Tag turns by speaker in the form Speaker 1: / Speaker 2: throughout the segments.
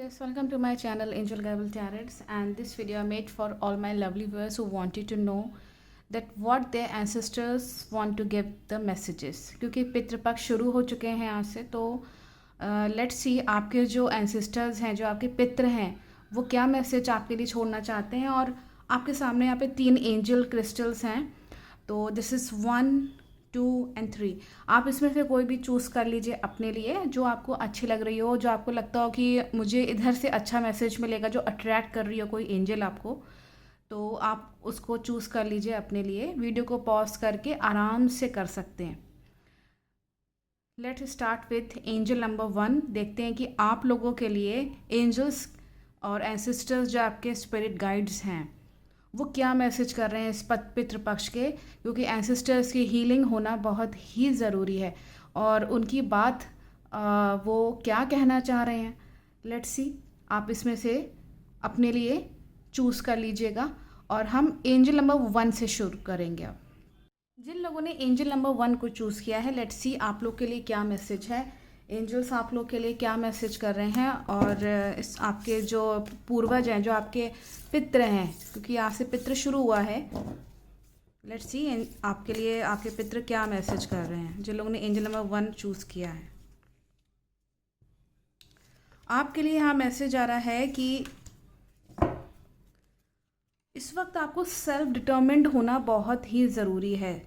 Speaker 1: Yes, welcome to my channel Angel Gabriel Tarots, and this video I made for all my lovely viewers who wanted to know that what their ancestors want to give the messages. क्योंकि पितृपक्ष शुरू हो चुके हैं आज से, तो let's see आपके जो एंसेस्टर्स हैं, जो आपके पितृ हैं, वो क्या मैसेज आपके लिए छोड़ना चाहते हैं। और आपके सामने यहाँ पे 3 एंजल क्रिस्टल्स हैं, तो दिस इज़ 1, 2 एंड 3। आप इसमें से कोई भी चूज़ कर लीजिए अपने लिए, जो आपको अच्छी लग रही हो, जो आपको लगता हो कि मुझे इधर से अच्छा मैसेज मिलेगा, जो अट्रैक्ट कर रही हो कोई एंजल आपको, तो आप उसको चूज़ कर लीजिए अपने लिए। वीडियो को पॉज करके आराम से कर सकते हैं। Let start with angel number 1। देखते हैं कि आप लोगों के लिए एंजल्स और एंसेस्टर्स, जो आपके स्पिरिट गाइड्स हैं, वो क्या मैसेज कर रहे हैं इस पितृपक्ष के। क्योंकि एंसेस्टर्स की हीलिंग होना बहुत ही ज़रूरी है, और उनकी बात वो क्या कहना चाह रहे हैं। लेट्स सी, आप इसमें से अपने लिए चूज़ कर लीजिएगा, और हम एंजल नंबर 1 से शुरू करेंगे। अब जिन लोगों ने एंजल नंबर 1 को चूज़ किया है, लेट्स सी आप लोग के लिए क्या मैसेज है, एंजल्स आप लोग के लिए क्या मैसेज कर रहे हैं। और इस आपके जो पूर्वज हैं, जो आपके पितृ हैं, क्योंकि यहाँ से पितृ शुरू हुआ है, लेट्स सी आपके लिए आपके पितृ क्या मैसेज कर रहे हैं, जिन लोगों ने एंजल नंबर 1 चूज़ किया है। आपके लिए यहाँ मैसेज आ रहा है कि इस वक्त आपको सेल्फ डिटर्मिन्ड होना बहुत ही ज़रूरी है।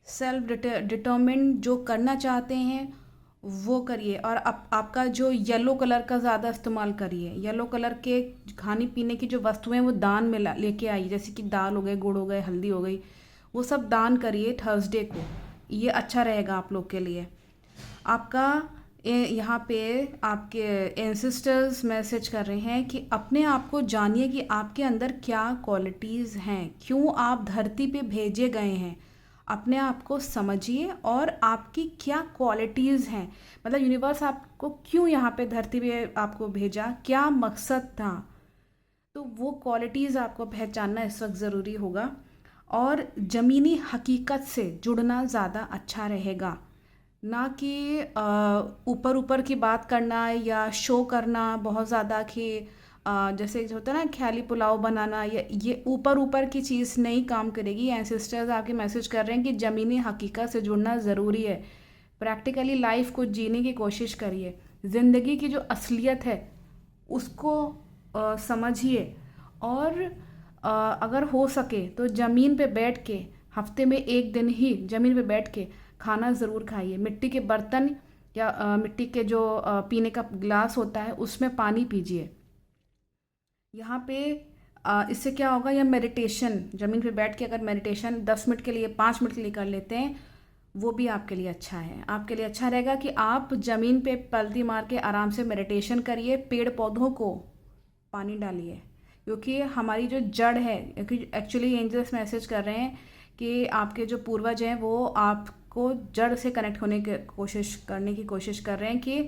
Speaker 1: सेल्फ डिटर्मिन्ड जो करना चाहते हैं वो करिए, और आपका जो येलो कलर का ज़्यादा इस्तेमाल करिए। येलो कलर के खाने पीने की जो वस्तुएं वो दान में लेके आइए, जैसे कि दाल हो गए, गुड़ हो गए, हल्दी हो गई, वो सब दान करिए थर्सडे को। ये अच्छा रहेगा आप लोग के लिए। आपका यहाँ पे आपके एंसेस्टर्स मैसेज कर रहे हैं कि अपने आप को जानिए कि आपके अंदर क्या क्वालिटीज़ हैं, क्यों आप धरती पे भेजे गए हैं। अपने आप को समझिए और आपकी क्या क्वालिटीज़ हैं, मतलब यूनिवर्स आपको क्यों यहाँ पे धरती पे आपको भेजा, क्या मकसद था। तो वो क्वालिटीज़ आपको पहचानना इस वक्त ज़रूरी होगा, और ज़मीनी हकीकत से जुड़ना ज़्यादा अच्छा रहेगा, ना कि ऊपर ऊपर की बात करना या शो करना बहुत ज़्यादा कि जैसे होता है ना ख्याली पुलाव बनाना, ये ऊपर ऊपर की चीज़ नहीं काम करेगी। एंसेस्टर्स आपके मैसेज कर रहे हैं कि ज़मीनी हकीकत से जुड़ना ज़रूरी है। प्रैक्टिकली लाइफ को जीने की कोशिश करिए, ज़िंदगी की जो असलियत है उसको समझिए, और अगर हो सके तो ज़मीन पे बैठ के, हफ्ते में 1 दिन ही ज़मीन पे बैठ के खाना ज़रूर खाइए। मिट्टी के बर्तन या मिट्टी के जो पीने का ग्लास होता है उसमें पानी पीजिए। यहाँ पे इससे क्या होगा, या मेडिटेशन, ज़मीन पे बैठ के अगर मेडिटेशन 10 मिनट के लिए, 5 मिनट के लिए कर लेते हैं, वो भी आपके लिए अच्छा है। आपके लिए अच्छा रहेगा कि आप ज़मीन पे पलटी मार के आराम से मेडिटेशन करिए, पेड़ पौधों को पानी डालिए, क्योंकि हमारी जो जड़ है, एक्चुअली एंजल्स मैसेज कर रहे हैं कि आपके जो पूर्वज हैं वो आपको जड़ से कनेक्ट होने की करने की कोशिश कर रहे हैं कि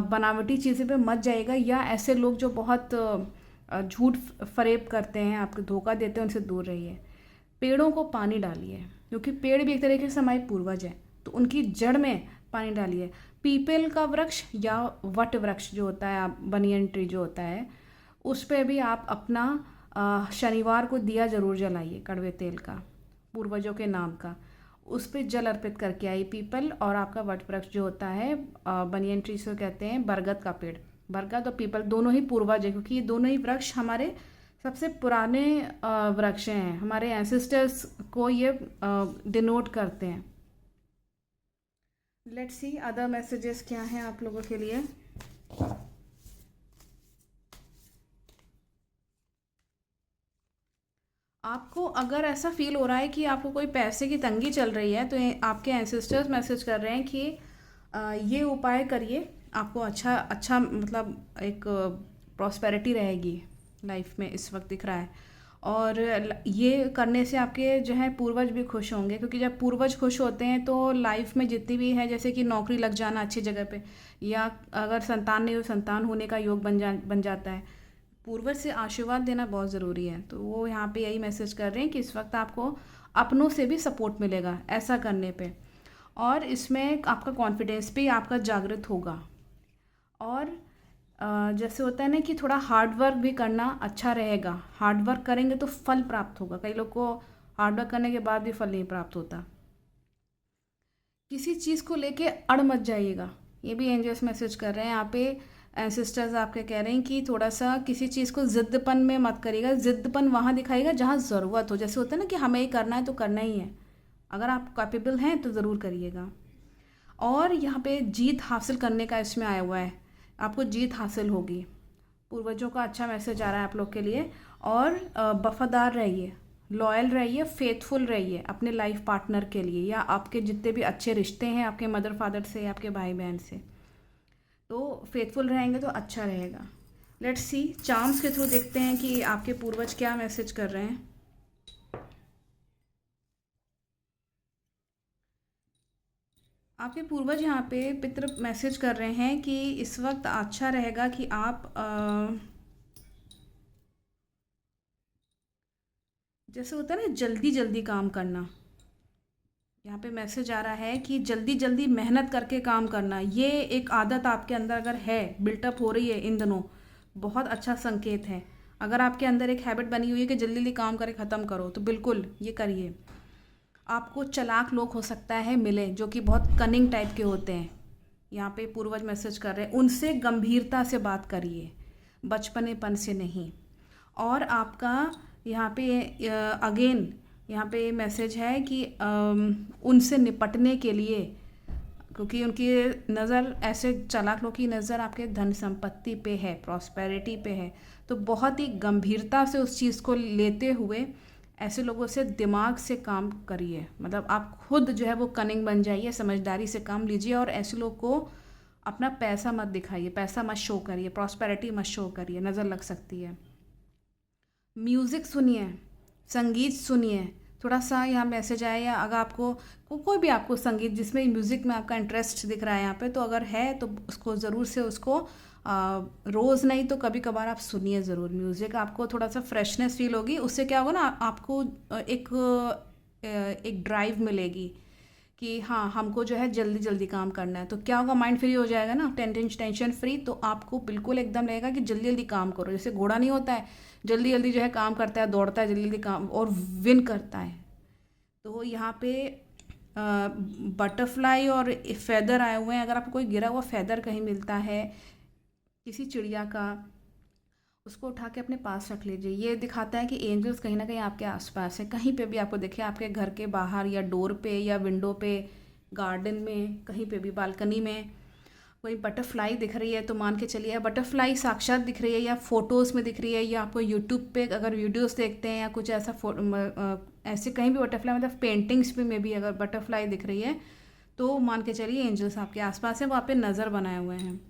Speaker 1: बनावटी चीज़ें पे मत जाइएगा, या ऐसे लोग जो बहुत झूठ फरेब करते हैं, आपको धोखा देते हैं, उनसे दूर रहिए। पेड़ों को पानी डालिए, क्योंकि पेड़ भी एक तरीके से हमारे पूर्वज हैं, तो उनकी जड़ में पानी डालिए। पीपल का वृक्ष या वट वृक्ष जो होता है, बनियन ट्री जो होता है, उस पर भी आप अपना शनिवार को दिया ज़रूर जलाइए, कड़वे तेल का, पूर्वजों के नाम का, उस पर जल अर्पित करके आइए। पीपल और आपका वट वृक्ष जो होता है, बनियन ट्री से कहते हैं, बरगद का पेड़, बरगद और पीपल दोनों ही पूर्वज है, क्योंकि ये दोनों ही वृक्ष हमारे सबसे पुराने वृक्ष हैं, हमारे एंसेस्टर्स को ये डिनोट करते हैं। लेट्स सी अदर मैसेजेस क्या हैं आप लोगों के लिए। आपको अगर ऐसा फील हो रहा है कि आपको कोई पैसे की तंगी चल रही है, तो आपके एंसेस्टर्स मैसेज कर रहे हैं कि ये उपाय करिए, आपको अच्छा मतलब एक प्रॉस्पेरिटी रहेगी लाइफ में, इस वक्त दिख रहा है। और ये करने से आपके जो है पूर्वज भी खुश होंगे, क्योंकि जब पूर्वज खुश होते हैं तो लाइफ में जितनी भी है, जैसे कि नौकरी लग जाना अच्छी जगह पे, या अगर संतान नहीं हो, संतान होने का योग बन जाता है। पूर्वज से आशीर्वाद देना बहुत ज़रूरी है, तो वो यहाँ पे यही मैसेज कर रहे हैं कि इस वक्त आपको अपनों से भी सपोर्ट मिलेगा ऐसा करने पे, और इसमें आपका कॉन्फिडेंस भी आपका जागृत होगा। और जैसे होता है ना कि थोड़ा हार्ड वर्क भी करना अच्छा रहेगा। हार्ड वर्क करेंगे तो फल प्राप्त होगा। कई लोग को हार्ड वर्क करने के बाद भी फल नहीं प्राप्त होता। किसी चीज़ को लेके अड़ मत जाइएगा, ये भी एंजल्स मैसेज कर रहे हैं यहाँ पे। एंसेस्टर्स आपके कह रहे हैं कि थोड़ा सा किसी चीज़ को ज़िद्दपन में मत करिएगा। ज़िद्दपन वहाँ दिखाइएगा जहाँ ज़रूरत हो। जैसे होता है ना कि हमें ये करना है तो करना ही है। अगर आप कैपेबल हैं तो ज़रूर करिएगा। और यहाँ पे जीत हासिल करने का इसमें आया हुआ है, आपको जीत हासिल होगी। पूर्वजों का अच्छा मैसेज आ रहा है आप लोग के लिए। और वफादार रहिए, लॉयल रहिए, फेथफुल रहिए अपने लाइफ पार्टनर के लिए, या आपके जितने भी अच्छे रिश्ते हैं आपके मदर फादर से, आपके भाई बहन से, तो फेथफुल रहेंगे तो अच्छा रहेगा। लेट्स सी, चार्म्स के थ्रू देखते हैं कि आपके पूर्वज क्या मैसेज कर रहे हैं। आपके पूर्वज यहाँ पे पितृ मैसेज कर रहे हैं कि इस वक्त अच्छा रहेगा कि आप जैसे होता है ना जल्दी जल्दी काम करना। यहाँ पे मैसेज आ रहा है कि जल्दी जल्दी मेहनत करके काम करना, ये एक आदत आपके अंदर अगर है, बिल्टअप हो रही है इन दिनों, बहुत अच्छा संकेत है। अगर आपके अंदर एक हैबिट बनी हुई है कि जल्दी जल्दी काम करके ख़त्म करो, तो बिल्कुल ये करिए। आपको चालाक लोग हो सकता है मिले जो कि बहुत कनिंग टाइप के होते हैं। यहाँ पे पूर्वज मैसेज कर रहे हैं, उनसे गंभीरता से बात करिए, बचपनेपन से नहीं। और आपका यहाँ पे अगेन यहाँ पे मैसेज है कि उनसे निपटने के लिए, क्योंकि उनकी नज़र, ऐसे चालाक लोग की नज़र आपके धन संपत्ति पे है, प्रॉस्पेरिटी पे है, तो बहुत ही गंभीरता से उस चीज़ को लेते हुए ऐसे लोगों से दिमाग से काम करिए। मतलब आप खुद जो है वो कनिंग बन जाइए, समझदारी से काम लीजिए। और ऐसे लोग को अपना पैसा मत दिखाइए, पैसा मत शो करिए, प्रॉस्पेरिटी मत शो करिए, नज़र लग सकती है। म्यूज़िक सुनिए, संगीत सुनिए। थोड़ा सा यहाँ मैसेज आया, या अगर आपको कोई भी आपको संगीत जिसमें म्यूज़िक में आपका इंटरेस्ट दिख रहा है यहाँ पे, तो अगर है तो उसको ज़रूर से उसको रोज़ नहीं तो कभी कभार आप सुनिए ज़रूर म्यूज़िक। आपको थोड़ा सा फ्रेशनेस फील होगी, उससे क्या होगा ना, आपको एक ड्राइव मिलेगी कि हाँ हमको जो है जल्दी जल्दी काम करना है। तो क्या होगा, माइंड फ्री हो जाएगा ना, टेंशन फ्री। तो आपको बिल्कुल एकदम लगेगा कि जल्दी जल्दी काम करो। जैसे घोड़ा नहीं होता है, जल्दी जल्दी जो है काम करता है, दौड़ता है जल्दी जल्दी काम और विन करता है। तो यहाँ पे बटरफ्लाई और फेदर आए हुए हैं। अगर आपको कोई गिरा हुआ फेदर कहीं मिलता है किसी चिड़िया का, उसको उठा के अपने पास रख लीजिए। ये दिखाता है कि एंजल्स कहीं ना कहीं आपके आसपास है। कहीं पे भी आपको दिखे, आपके घर के बाहर या डोर पे या विंडो पे, गार्डन में, कहीं पे भी, बालकनी में कोई बटरफ्लाई दिख रही है, तो मान के चलिए बटरफ्लाई साक्षात दिख रही है या फोटोज़ में दिख रही है, या आपको यूट्यूब पे अगर वीडियोस देखते हैं या कुछ ऐसा ऐसे कहीं भी बटरफ्लाई, मतलब पेंटिंग्स पे में भी अगर बटरफ्लाई दिख रही है, तो मान के चलिए एंजल्स आपके आसपास है, वो आप पे नज़र बनाए हुए हैं।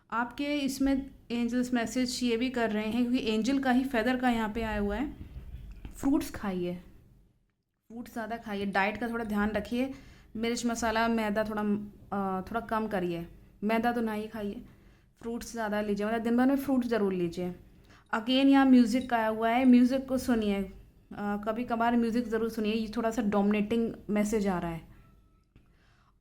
Speaker 1: आपके इसमें एंजल्स मैसेज ये भी कर रहे हैं, क्योंकि एंजल का ही फेदर का यहाँ पे आया हुआ है, फ्रूट्स खाइए, फ्रूट्स ज़्यादा खाइए, डाइट का थोड़ा ध्यान रखिए। मिर्च मसाला मैदा थोड़ा कम करिए, मैदा तो ना ही खाइए, फ्रूट्स ज़्यादा लीजिए, मतलब दिन भर में फ्रूट्स ज़रूर लीजिए। अगेन यहाँ म्यूज़िक का आया हुआ है, म्यूज़िक को सुनिए, कभी कभार म्यूज़िक ज़रूर सुनिए। ये थोड़ा सा डोमिनेटिंग मैसेज आ रहा है।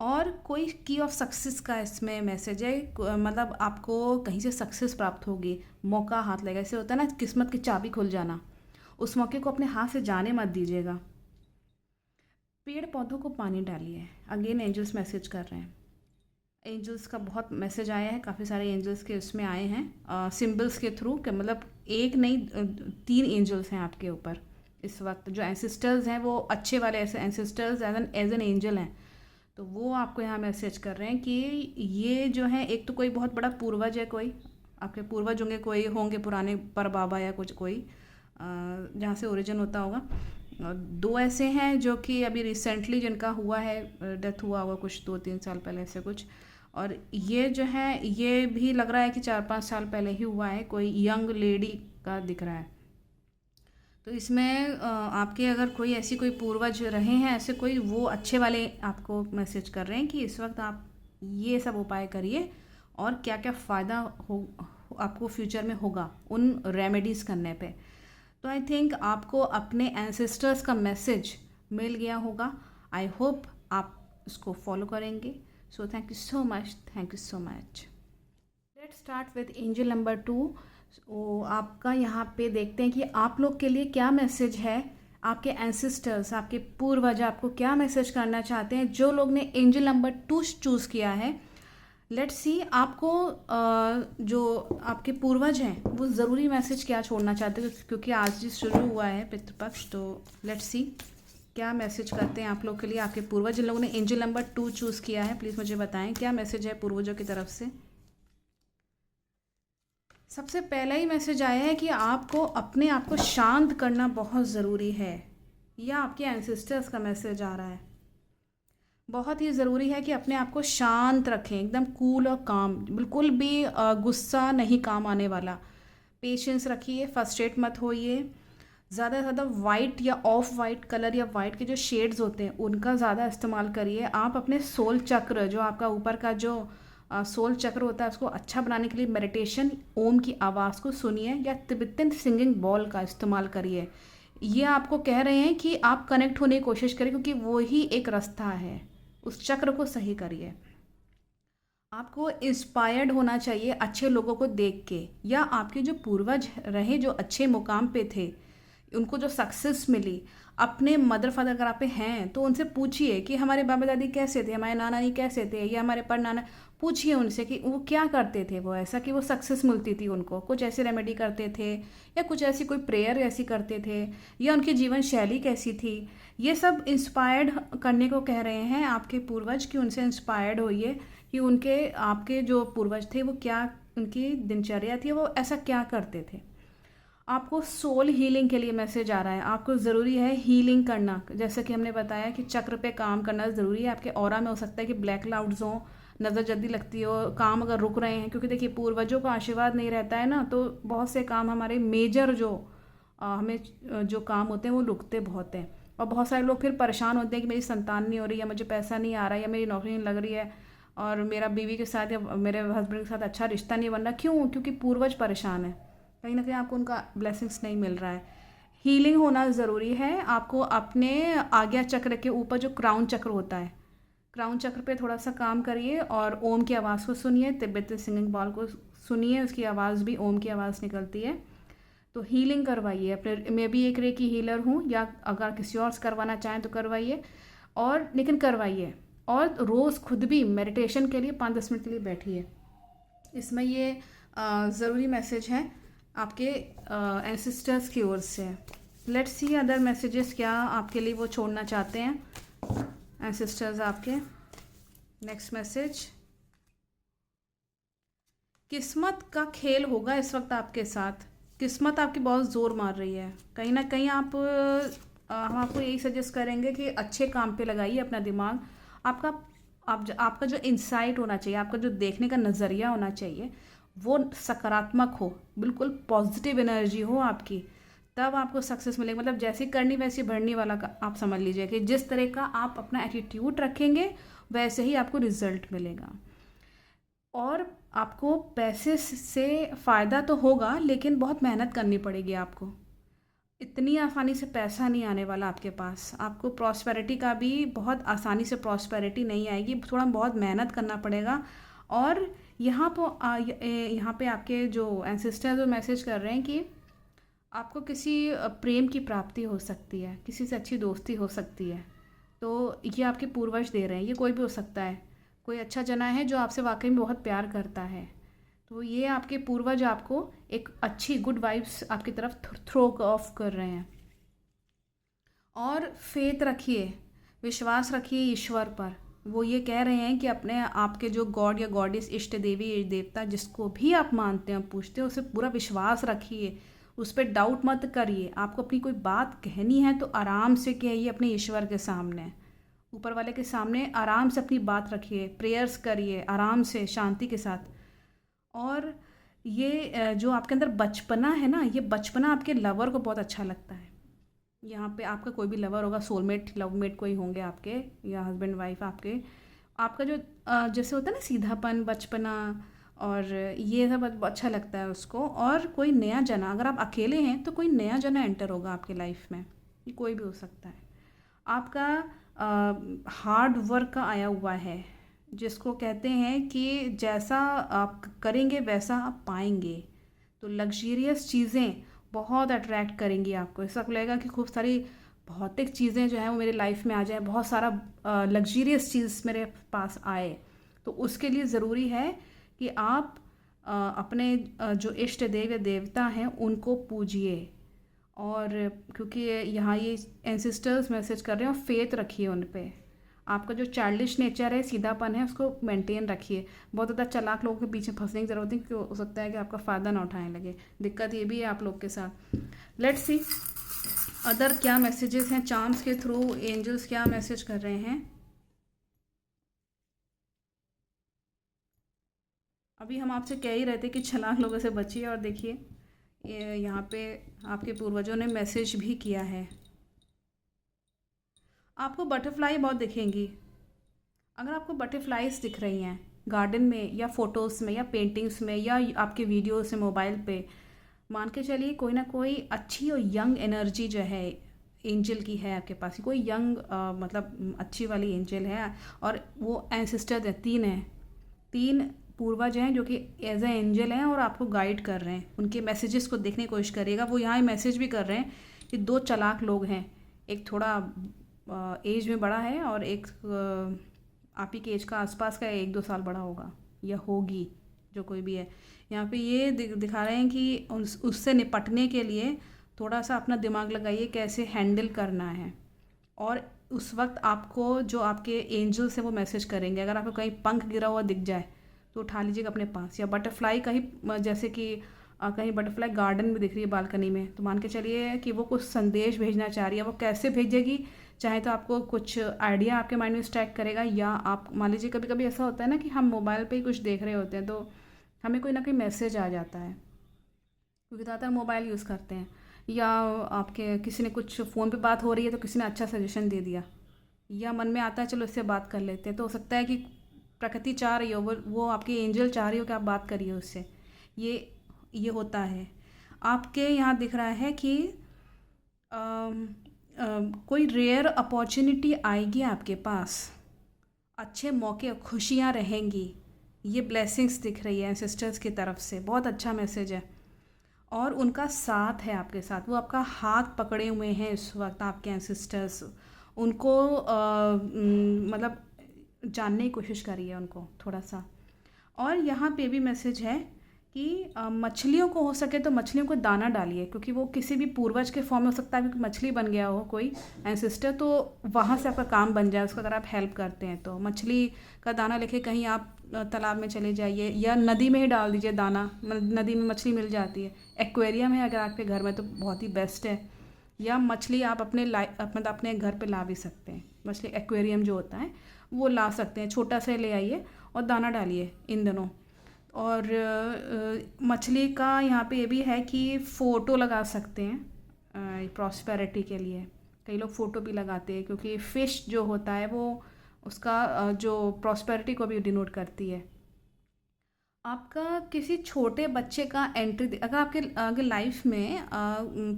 Speaker 1: और कोई की ऑफ सक्सेस का इसमें मैसेज है, मतलब आपको कहीं से सक्सेस प्राप्त होगी, मौका हाथ लगेगा। ऐसे होता है ना किस्मत की चाबी खुल जाना, उस मौके को अपने हाथ से जाने मत दीजिएगा। पेड़ पौधों को पानी डालिए, अगेन एंजल्स मैसेज कर रहे हैं। एंजल्स का बहुत मैसेज आया है, काफ़ी सारे एंजल्स के उसमें आए हैं सिंबल्स के थ्रू, कि मतलब एक नहीं 3 एंजल्स हैं आपके ऊपर इस वक्त। जो एंसिस्टर्स हैं वो अच्छे वाले ऐसे एंसिस्टर्स एज एन एंजल हैं, तो वो आपको यहाँ मैसेज कर रहे हैं कि ये जो है, एक तो कोई बहुत बड़ा पूर्वज है, कोई आपके पूर्वज होंगे, कोई होंगे पुराने पर बाबा या कुछ, कोई जहाँ से ओरिजिन होता होगा। 2 ऐसे हैं जो कि अभी रिसेंटली जिनका हुआ है, डेथ हुआ होगा कुछ 2-3 साल पहले ऐसे कुछ। और ये जो है, ये भी लग रहा है कि 4-5 साल पहले ही हुआ है, कोई यंग लेडी का दिख रहा है। तो इसमें आपके अगर कोई ऐसी कोई पूर्वज रहे हैं ऐसे कोई, वो अच्छे वाले आपको मैसेज कर रहे हैं कि इस वक्त आप ये सब उपाय करिए, और क्या क्या फ़ायदा हो आपको फ्यूचर में होगा उन रेमेडीज़ करने पे। तो आई थिंक आपको अपने एंसेस्टर्स का मैसेज मिल गया होगा। आई होप आप इसको फॉलो करेंगे। So thank you so much, thank you so much. Let's start with angel number 2। तो आपका यहाँ पे देखते हैं कि आप लोग के लिए क्या मैसेज है, आपके एंसेस्टर्स, आपके पूर्वज आपको क्या मैसेज करना चाहते हैं। जो लोग ने एंजल नंबर 2 चूज़ किया है, लेट्स सी आपको जो आपके पूर्वज हैं वो ज़रूरी मैसेज क्या छोड़ना चाहते हैं, क्योंकि आज ही शुरू हुआ है पितृपक्ष। तो लेट्स सी क्या मैसेज करते हैं आप लोग के लिए आपके पूर्वज। जिन लोगों ने एंजल नंबर 2 चूज़ किया है, प्लीज़ मुझे बताएं क्या मैसेज है पूर्वजों की तरफ से। सबसे पहला ही मैसेज आया है कि आपको अपने आप को शांत करना बहुत ज़रूरी है। यह आपके एंसेस्टर्स का मैसेज आ रहा है। बहुत ही ज़रूरी है कि अपने आप को शांत रखें, एकदम कूल और काम, बिल्कुल भी गुस्सा नहीं काम आने वाला। पेशेंस रखिए, फ्रस्ट्रेट मत होइए। ज़्यादा से ज़्यादा वाइट या ऑफ वाइट कलर या वाइट के जो शेड्स होते हैं उनका ज़्यादा इस्तेमाल करिए। आप अपने सोल चक्र, जो आपका ऊपर का जो सोल चक्र होता है, उसको अच्छा बनाने के लिए मेडिटेशन, ओम की आवाज़ को सुनिए या तिब्बतन सिंगिंग बॉल का इस्तेमाल करिए। ये आपको कह रहे हैं कि आप कनेक्ट होने की कोशिश करिए, क्योंकि वो ही एक रास्ता है। उस चक्र को सही करिए। आपको इंस्पायर्ड होना चाहिए अच्छे लोगों को देख के, या आपके जो पूर्वज रहे जो अच्छे मुकाम पे थे, उनको जो सक्सेस मिली। अपने मदर फादर अगर आप पे हैं तो उनसे पूछिए कि हमारे बाबा दादी कैसे थे, हमारे नाना नानी कैसे थे, या हमारे पर नाना। पूछिए उनसे कि वो क्या करते थे, वो ऐसा कि वो सक्सेस मिलती थी उनको, कुछ ऐसी रेमेडी करते थे या कुछ ऐसी कोई प्रेयर ऐसी करते थे, या उनकी जीवन शैली कैसी थी। ये सब इंस्पायर्ड करने को कह रहे हैं आपके पूर्वज, कि उनसे इंस्पायर्ड होइए कि उनके आपके जो पूर्वज थे वो क्या, उनकी दिनचर्या थी, वो ऐसा क्या करते थे। आपको सोल हीलिंग के लिए मैसेज आ रहा है। आपको ज़रूरी है हीलिंग करना, जैसे कि हमने बताया कि चक्र पे काम करना ज़रूरी है। आपके ऑरा में हो सकता है कि ब्लैक क्लाउड्स हों, नज़र जल्दी लगती हो, काम अगर रुक रहे हैं, क्योंकि देखिए पूर्वजों का आशीर्वाद नहीं रहता है ना, तो बहुत से काम हमारे मेजर जो हमें जो काम होते हैं वो रुकते बहुत हैं। और बहुत सारे लोग फिर परेशान होते हैं कि मेरी संतान नहीं हो रही, या मुझे पैसा नहीं आ रहा, या मेरी नौकरी नहीं लग रही है, और मेरा बीवी के साथ या मेरे हस्बैंड के साथ अच्छा रिश्ता नहीं बन रहा। क्यों? क्योंकि पूर्वज परेशान है, कहीं ना कहीं आपको उनका ब्लेसिंग्स नहीं मिल रहा है। हीलिंग होना ज़रूरी है। आपको अपने आज्ञा चक्र के ऊपर जो क्राउन चक्र होता है, क्राउन चक्र पे थोड़ा सा काम करिए और ओम की आवाज़ को सुनिए, तिब्बतन सिंगिंग बॉल को सुनिए, उसकी आवाज़ भी ओम की आवाज़ निकलती है। तो हीलिंग करवाइए अपने। मैं भी एक रेकी हीलर हूँ, या अगर किसी और से करवाना चाहें तो करवाइए, और लेकिन करवाइए। और रोज़ खुद भी मेडिटेशन के लिए 5-10 मिनट के लिए बैठिए। इसमें ये ज़रूरी मैसेज है आपके एंसेस्टर्स की ओर से। लेट्स सी अदर मैसेजेस क्या आपके लिए वो छोड़ना चाहते हैं एंसेस्टर्स आपके। नेक्स्ट मैसेज, किस्मत का खेल होगा इस वक्त आपके साथ। किस्मत आपकी बहुत ज़ोर मार रही है, कहीं ना कहीं आप हम आपको यही सजेस्ट करेंगे कि अच्छे काम पे लगाइए अपना दिमाग। आपका आपका जो इंसाइट होना चाहिए, आपका जो देखने का नज़रिया होना चाहिए वो सकारात्मक हो, बिल्कुल पॉजिटिव एनर्जी हो आपकी, तब आपको सक्सेस मिलेगी। मतलब जैसी करनी वैसी बढ़नी वाला का आप समझ लीजिए कि जिस तरह का आप अपना एटीट्यूड रखेंगे वैसे ही आपको रिजल्ट मिलेगा। और आपको पैसे से फ़ायदा तो होगा, लेकिन बहुत मेहनत करनी पड़ेगी आपको। इतनी आसानी से पैसा नहीं आने वाला आपके पास। आपको प्रॉस्पेरिटी का भी बहुत आसानी से प्रॉस्पेरिटी नहीं आएगी, थोड़ा बहुत मेहनत करना पड़ेगा। और यहाँ पे आपके जो एंसेस्टर जो मैसेज कर रहे हैं कि आपको किसी प्रेम की प्राप्ति हो सकती है, किसी से अच्छी दोस्ती हो सकती है। तो ये आपके पूर्वज दे रहे हैं, ये कोई भी हो सकता है, कोई अच्छा जना है जो आपसे वाकई में बहुत प्यार करता है। तो ये आपके पूर्वज आपको एक अच्छी गुड वाइब्स आपकी तरफ थ्रो ऑफ कर रहे हैं। और फेथ रखिए, विश्वास रखिए ईश्वर पर। वो ये कह रहे हैं कि अपने आपके जो गॉड या गॉडेस, इष्ट देवी देवता, जिसको भी आप मानते हैं पूछते हैं, उसे पूरा विश्वास रखिए, उस पर डाउट मत करिए। आपको अपनी कोई बात कहनी है तो आराम से कहिए अपने ईश्वर के सामने, ऊपर वाले के सामने आराम से अपनी बात रखिए, प्रेयर्स करिए आराम से शांति के साथ। और ये जो आपके अंदर बचपना है ना, ये बचपना आपके लवर को बहुत अच्छा लगता है। यहाँ पे आपका कोई भी लवर होगा, सोलमेट लवमेट कोई होंगे आपके, या हस्बैंड वाइफ आपके। आपका जो जैसे होता है ना सीधापन, बचपना, और ये सब अच्छा लगता है उसको। और कोई नया जना, अगर आप अकेले हैं तो कोई नया जना एंटर होगा आपके लाइफ में, ये कोई भी हो सकता है। आपका हार्ड वर्क का आया हुआ है, जिसको कहते हैं कि जैसा आप करेंगे वैसा आप पाएंगे। तो लग्जरियस चीज़ें बहुत अट्रैक्ट करेंगी आपको। ऐसा लगेगा कि खूब सारी भौतिक चीज़ें जो हैं वो मेरे लाइफ में आ जाए, बहुत सारा लग्जरियस चीज़ मेरे पास आए। तो उसके लिए ज़रूरी है कि आप अपने जो इष्ट देव या देवता हैं उनको पूजिए। और क्योंकि यहाँ ये एंसेस्टर्स मैसेज कर रहे हैं, और फेथ रखिए उन पे। आपका जो चाइल्डिश नेचर है, सीधापन है, उसको मेंटेन रखिए। बहुत ज़्यादा चालाक लोगों के पीछे फंसने की ज़रूरत नहीं, क्योंकि हो सकता है कि आपका फ़ायदा ना उठाने लगे। दिक्कत ये भी है आप लोग के साथ। लेट्स सी अदर क्या मैसेजेस हैं चार्म्स के थ्रू, एंजल्स क्या मैसेज कर रहे हैं। अभी हम आपसे कह ही रहे थे कि चालाक लोगों से बचिए, और देखिए ये यहाँ पे आपके पूर्वजों ने मैसेज भी किया है। आपको बटरफ्लाई बहुत दिखेंगी। अगर आपको बटरफ्लाइज दिख रही हैं गार्डन में या फोटोज़ में या पेंटिंग्स में या आपके वीडियोस में मोबाइल पे, मान के चलिए कोई ना कोई अच्छी और यंग एनर्जी जो है एंजल की है आपके पास। कोई यंग मतलब अच्छी वाली एंजल है, और वो एंसेस्टर है, तीन हैं, तीन पूर्वज हैं जो कि एज ए एंजल हैं और आपको गाइड कर रहे हैं। उनके मैसेजेस को देखने की कोशिश करिएगा। वो यहाँ मैसेज भी कर रहे हैं कि दो चालाक लोग हैं, एक थोड़ा एज में बड़ा है और एक आप ही के एज का आसपास का, 1-2 साल बड़ा होगा या होगी, जो कोई भी है। यहाँ पे ये दिखा रहे हैं कि उससे निपटने के लिए थोड़ा सा अपना दिमाग लगाइए कैसे हैंडल करना है। और उस वक्त आपको जो आपके एंजल से वो मैसेज करेंगे, अगर आपको कहीं पंख गिरा हुआ दिख जाए तो उठा लीजिएगा अपने पास। या बटरफ्लाई कहीं जैसे कि कहीं बटरफ्लाई गार्डन में दिख रही है बालकनी में, तो मान के चलिए कि वो कुछ संदेश भेजना चाह रही है। वो कैसे भेजेगी, चाहे तो आपको कुछ आइडिया आपके माइंड में स्ट्राइक करेगा, या आप मान लीजिए कभी कभी ऐसा होता है ना कि हम मोबाइल पे ही कुछ देख रहे होते हैं तो हमें कोई ना कोई मैसेज आ जाता है, क्योंकि ज़्यादातर मोबाइल यूज़ करते हैं। या आपके किसी ने कुछ फ़ोन पे बात हो रही है तो किसी ने अच्छा सजेशन दे दिया, या मन में आता है चलो इससे बात कर लेते हैं। तो हो सकता है कि प्रकृति चाह रही हो, वो आपकी एंजल चाह रही हो कि आप बात करिए उससे। ये होता है। आपके यहाँ दिख रहा है कि कोई रेयर अपॉर्चुनिटी आएगी आपके पास, अच्छे मौके, खुशियाँ रहेंगी। ये ब्लेसिंग्स दिख रही है सिस्टर्स की तरफ से, बहुत अच्छा मैसेज है। और उनका साथ है आपके साथ, वो आपका हाथ पकड़े हुए हैं इस वक्त आपके एंसेस्टर्स। उनको मतलब जानने की कोशिश करिए उनको थोड़ा सा। और यहाँ पे भी मैसेज है कि मछलियों को हो सके तो मछलियों को दाना डालिए, क्योंकि वो किसी भी पूर्वज के फॉर्म में हो सकता है, क्योंकि मछली बन गया हो कोई एंसेस्टर, तो वहाँ से आपका काम बन जाए उसको, अगर आप हेल्प करते हैं तो। मछली का दाना लेके कहीं आप तालाब में चले जाइए, या नदी में ही डाल दीजिए दाना, नदी में मछली मिल जाती है। एक्वेरियम है अगर आपके घर में तो बहुत ही बेस्ट है। या मछली आप मतलब अपने घर पे ला भी सकते हैं। मछली एक्वेरियम जो होता है वो ला सकते हैं, छोटा सा ले आइए और दाना डालिए इन दिनों। और मछली का यहाँ पे ये भी है कि फ़ोटो लगा सकते हैं प्रॉस्पेरिटी के लिए। कई लोग फ़ोटो भी लगाते हैं, क्योंकि फ़िश जो होता है वो उसका जो प्रॉस्पेरिटी को भी डिनोट करती है। आपका किसी छोटे बच्चे का एंट्री, अगर आपके अगर लाइफ में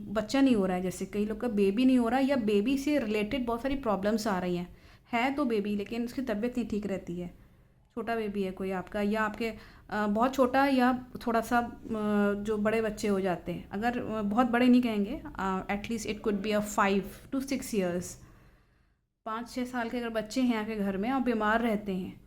Speaker 1: बच्चा नहीं हो रहा है, जैसे कई लोग का बेबी नहीं हो रहा है, या बेबी से रिलेटेड बहुत सारी प्रॉब्लम्स आ रही हैं, है तो बेबी लेकिन उसकी तबीयत नहीं ठीक रहती है, छोटा बेबी है कोई आपका, या आपके बहुत छोटा, या थोड़ा सा जो बड़े बच्चे हो जाते हैं, अगर बहुत बड़े नहीं कहेंगे, at least it could be 5 to 6 years, 5-6 साल के अगर बच्चे हैं आपके घर में और बीमार रहते हैं,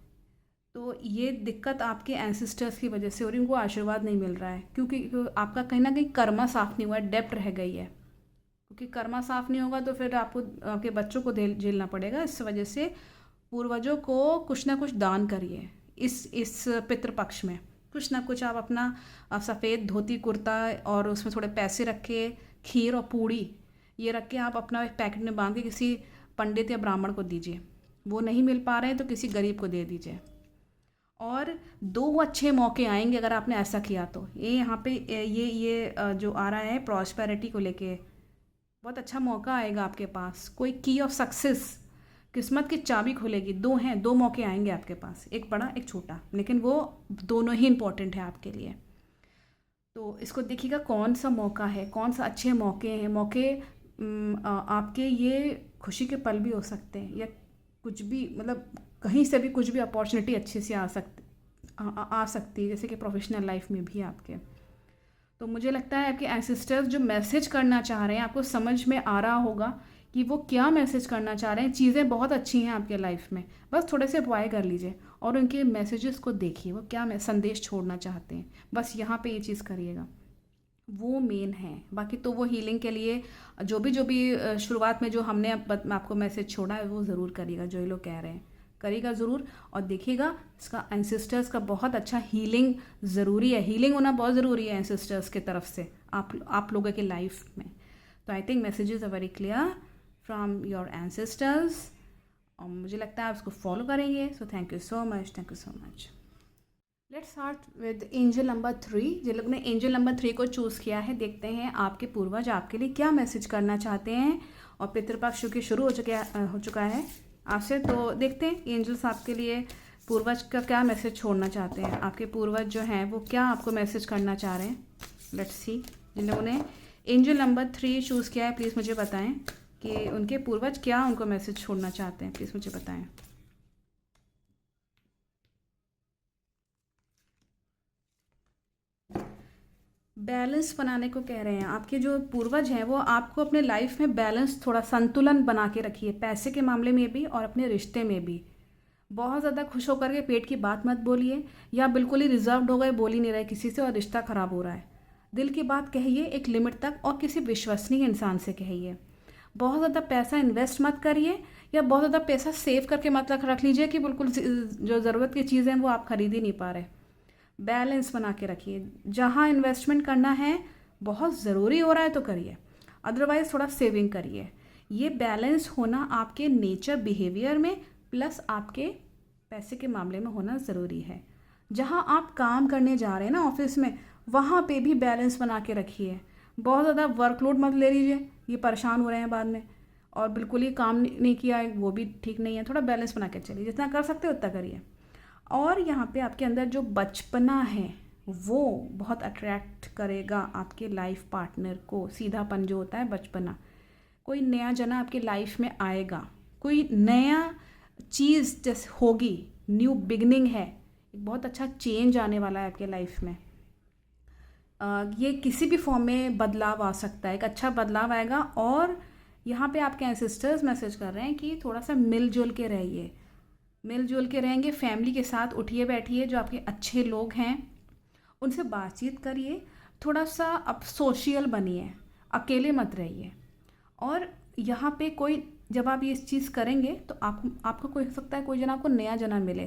Speaker 1: तो ये दिक्कत आपके एंसेस्टर्स की वजह से हो रही है। उनको आशीर्वाद नहीं मिल रहा है, क्योंकि आपका कहीं ना कहीं कर्मा साफ़ नहीं हुआ है, डेप्ट रह गई है। क्योंकि कर्मा साफ़ नहीं होगा तो फिर आपको आपके बच्चों को झेलना पड़ेगा। इस वजह से पूर्वजों को कुछ ना कुछ दान करिए इस पितृपक्ष में। कुछ ना कुछ आप अपना सफ़ेद धोती कुर्ता और उसमें थोड़े पैसे रखे, खीर और पूड़ी ये रख के आप अपना एक पैकेट में बांध के किसी पंडित या ब्राह्मण को दीजिए। वो नहीं मिल पा रहे हैं तो किसी गरीब को दे दीजिए। और 2 अच्छे मौके आएंगे अगर आपने ऐसा किया तो। ये यहाँ पे ये जो आ रहा है प्रॉस्पेरिटी को लेके, बहुत अच्छा मौका आएगा आपके पास। कोई की ऑफ सक्सेस, किस्मत की चाबी खुलेगी। 2 हैं, 2 मौके आएंगे आपके पास, एक बड़ा एक छोटा, लेकिन वो दोनों ही इम्पोर्टेंट है आपके लिए। तो इसको देखिएगा कौन सा मौका है, कौन सा अच्छे मौके हैं। मौके आपके ये खुशी के पल भी हो सकते हैं, या कुछ भी मतलब कहीं से भी कुछ भी अपॉर्चुनिटी अच्छी सी आ सकती है, जैसे कि प्रोफेशनल लाइफ में भी आपके। तो मुझे लगता है आपके एंसेस्टर्स जो मैसेज करना चाह रहे हैं, आपको समझ में आ रहा होगा कि वो क्या मैसेज करना चाह रहे हैं। चीज़ें बहुत अच्छी हैं आपके लाइफ में, बस थोड़े से अवॉइड कर लीजिए और उनके मैसेजेस को देखिए, वो क्या संदेश छोड़ना चाहते हैं। बस यहाँ पे ये चीज़ करिएगा, वो मेन है। बाकी तो वो हीलिंग के लिए जो भी शुरुआत में जो हमने आपको मैसेज छोड़ा है वो ज़रूर करिएगा, जो ये लोग कह रहे हैं करिएगा ज़रूर। और देखिएगा इसका एंसेस्टर्स का बहुत अच्छा हीलिंग ज़रूरी है, हीलिंग होना बहुत ज़रूरी है एंसेस्टर्स की तरफ से आप लोगों के लाइफ में। तो I think messages are very clear from your ancestors, और मुझे लगता है आप उसको फॉलो करेंगे। So thank you so much. Let's start with angel number 3। जिन लोग ने एंजल नंबर 3 को चूज़ किया है, देखते हैं आपके पूर्वज आपके लिए क्या मैसेज करना चाहते हैं। और पितृपक्ष चूँकि शुरू हो चुका है आपसे, तो देखते हैं एंजल्स आपके लिए पूर्वज का क्या मैसेज छोड़ना चाहते हैं। आपके पूर्वज जो हैं वो क्या आपको मैसेज करना चाह रहे हैं। लेट्स सी, जिन लोगों ने एंजल नंबर 3 चूज़ किया है प्लीज़ मुझे बताएं कि उनके पूर्वज क्या उनको मैसेज छोड़ना चाहते हैं, प्लीज़ मुझे बताएं। बैलेंस बनाने को कह रहे हैं आपके जो पूर्वज हैं, वो आपको अपने लाइफ में बैलेंस, थोड़ा संतुलन बना के रखिए, पैसे के मामले में भी और अपने रिश्ते में भी। बहुत ज़्यादा खुश होकर के पेट की बात मत बोलिए, या बिल्कुल ही रिजर्व्ड हो गए, बोल ही नहीं रहे किसी से और रिश्ता ख़राब हो रहा है। दिल की बात कहिए एक लिमिट तक, और किसी विश्वसनीय इंसान से कहिए। बहुत ज़्यादा पैसा इन्वेस्ट मत करिए, या बहुत ज़्यादा पैसा सेव करके मत रख लीजिए कि बिल्कुल जो ज़रूरत की चीज़ें हैं वो आप खरीद ही नहीं पा रहे। बैलेंस बना के रखिए, जहाँ इन्वेस्टमेंट करना है बहुत ज़रूरी हो रहा है तो करिए, अदरवाइज़ थोड़ा सेविंग करिए। ये बैलेंस होना आपके नेचर बिहेवियर में प्लस आपके पैसे के मामले में होना ज़रूरी है। जहाँ आप काम करने जा रहे हैं ना ऑफिस में, वहाँ पे भी बैलेंस बना के रखिए। बहुत ज़्यादा वर्कलोड मत ले लीजिए, ये परेशान हो रहे हैं बाद में, और बिल्कुल ही काम नहीं किया है वो भी ठीक नहीं है। थोड़ा बैलेंस बना के चलिए, जितना कर सकते हो उतना करिए। और यहाँ पे आपके अंदर जो बचपना है वो बहुत अट्रैक्ट करेगा आपके लाइफ पार्टनर को। सीधापन जो होता है बचपना, कोई नया जना आपके लाइफ में आएगा, कोई नया चीज़ जैसे होगी, न्यू बिगनिंग है, एक बहुत अच्छा चेंज आने वाला है आपके लाइफ में। ये किसी भी फॉर्म में बदलाव आ सकता है, एक अच्छा बदलाव आएगा। और यहाँ पे आपके एंसेस्टर्स मैसेज कर रहे हैं कि थोड़ा सा मिलजुल के रहिए, मिलजुल के रहेंगे, फैमिली के साथ उठिए बैठिए, जो आपके अच्छे लोग हैं उनसे बातचीत करिए, थोड़ा सा अब सोशल बनिए, अकेले मत रहिए। और यहाँ पे कोई, जब आप ये चीज़ करेंगे तो आपको कोई हो सकता है कोई जना आपको नया जना मिले,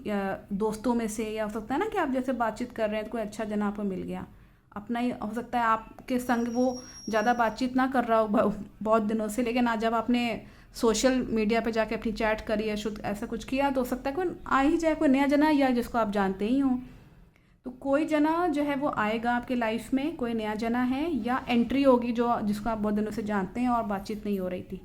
Speaker 1: या दोस्तों में से, या हो सकता है ना कि आप जैसे बातचीत कर रहे हैं तो कोई अच्छा जना आपको मिल गया, अपना ही हो सकता है आपके संग वो ज़्यादा बातचीत ना कर रहा हो बहुत दिनों से, लेकिन आज जब आपने सोशल मीडिया पे जाके अपनी चैट करी है, शुद्ध ऐसा कुछ किया, तो हो सकता है कोई आ ही जाए, कोई नया जना, या जिसको आप जानते ही हो। तो कोई जना जो है वो आएगा आपके लाइफ में, कोई नया जना है, या एंट्री होगी जो जिसको आप बहुत दिनों से जानते हैं और बातचीत नहीं हो रही थी।